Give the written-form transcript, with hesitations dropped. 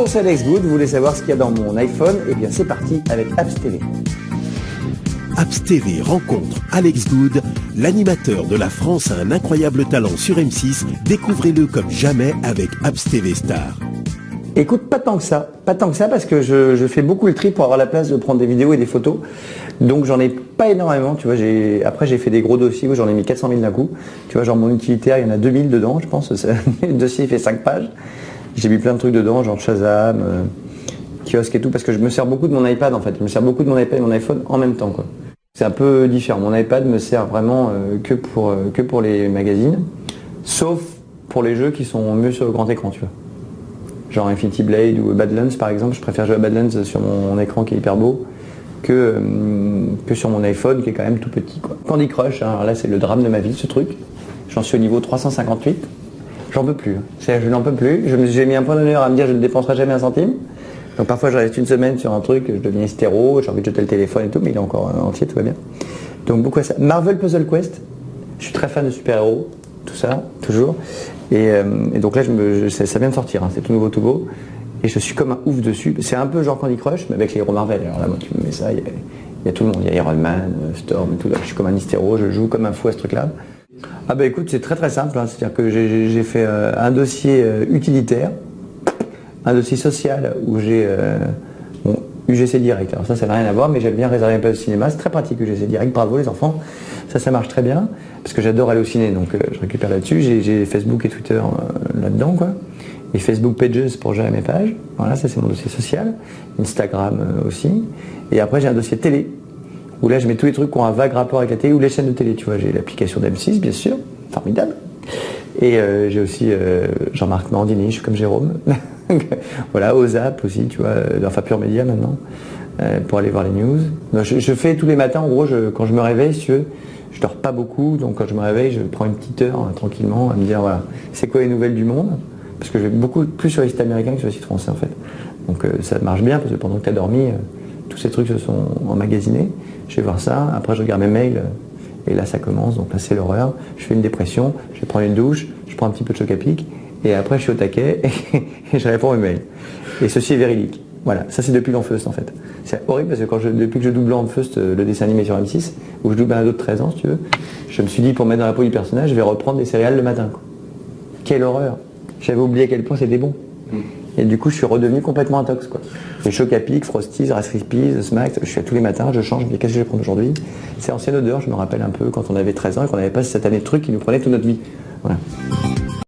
Bonjour, c'est Alex Good, vous voulez savoir ce qu'il y a dans mon iPhone? Eh bien c'est parti avec Apps TV. Apps TV rencontre Alex Good, l'animateur de La France a un incroyable talent sur M6. Découvrez-le comme jamais avec Apps TV Star. Écoute, pas tant que ça parce que je fais beaucoup le tri pour avoir la place de prendre des vidéos et des photos. Donc j'en ai pas énormément, tu vois, après j'ai fait des gros dossiers où j'en ai mis 400 000 d'un coup. Tu vois, genre mon utilitaire, il y en a 2000 dedans, je pense. Le dossier il fait 5 pages. J'ai mis plein de trucs dedans, genre Shazam, kiosque et tout, parce que je me sers beaucoup de mon iPad en fait. Je me sers beaucoup de mon iPad et mon iPhone en même temps, quoi. C'est un peu différent. Mon iPad me sert vraiment que pour les magazines, sauf pour les jeux qui sont mieux sur le grand écran, tu vois. Genre Infinity Blade ou Badlands par exemple, je préfère jouer à Badlands sur mon écran qui est hyper beau que sur mon iPhone qui est quand même tout petit, quoi. Candy Crush, hein, là c'est le drame de ma vie ce truc. J'en suis au niveau 358. J'en peux plus. Je n'en peux plus. J'ai mis un point d'honneur à me dire je ne dépenserai jamais un centime. Donc parfois je reste une semaine sur un truc, je deviens hystéro, j'ai envie de jeter le téléphone et tout, mais il est encore entier, tout va bien. Donc beaucoup à ça. Marvel Puzzle Quest, je suis très fan de super-héros, tout ça, toujours. Et donc là ça vient de sortir, hein, c'est tout nouveau, tout beau. Et je suis comme un ouf dessus. C'est un peu genre Candy Crush, mais avec les héros Marvel. Alors là, moi tu me mets ça, il y a tout le monde, il y a Iron Man, Storm et tout. Là, je suis comme un hystéro, je joue comme un fou à ce truc-là. Ah bah écoute, c'est très très simple, hein. C'est-à-dire que j'ai fait un dossier utilitaire, un dossier social où j'ai bon, UGC Direct. Alors ça n'a rien à voir, mais j'aime bien réserver un peu au cinéma, c'est très pratique UGC Direct, bravo les enfants, ça marche très bien, parce que j'adore aller au ciné, donc je récupère là-dessus, j'ai Facebook et Twitter là-dedans, quoi. Et Facebook Pages pour gérer mes pages, voilà, ça c'est mon dossier social, Instagram aussi, et après j'ai un dossier télé, où là je mets tous les trucs qui ont un vague rapport avec la télé ou les chaînes de télé, tu vois, j'ai l'application d'M6 bien sûr, formidable, et j'ai aussi Jean-Marc Morandini, je suis comme Jérôme, voilà, OZAP aussi, tu vois, enfin Pure Média maintenant, pour aller voir les news. Donc, je fais tous les matins, en gros, quand je me réveille, si tu veux, je dors pas beaucoup, donc quand je me réveille, je prends une petite heure tranquillement à me dire, voilà, c'est quoi les nouvelles du monde, parce que je vais beaucoup plus sur les sites américains que sur les sites français en fait. Donc ça marche bien, parce que pendant que tu as dormi, tous ces trucs se sont emmagasinés. Je vais voir ça, après je regarde mes mails, et là ça commence, donc là c'est l'horreur. Je fais une dépression, je vais prendre une douche, je prends un petit peu de choc à pic, et après je suis au taquet, et je réponds aux mails. Et ceci est véridique. Voilà, ça c'est depuis l'Enfeust en fait. C'est horrible parce que depuis que je double l'Enfeust, le dessin animé sur M6, où je double un ado de 13 ans si tu veux, je me suis dit pour mettre dans la peau du personnage, je vais reprendre des céréales le matin, quoi. Quelle horreur! J'avais oublié à quel point c'était bon. Et du coup, je suis redevenu complètement intox, quoi. Les chocs à pic, Frosties, Rice Krispies, Smacks, je suis à tous les matins, je change, mais qu'est-ce que je vais prendre aujourd'hui? C'est ancienne odeur, je me rappelle un peu quand on avait 13 ans et qu'on n'avait pas cette année de trucs qui nous prenait toute notre vie. Voilà.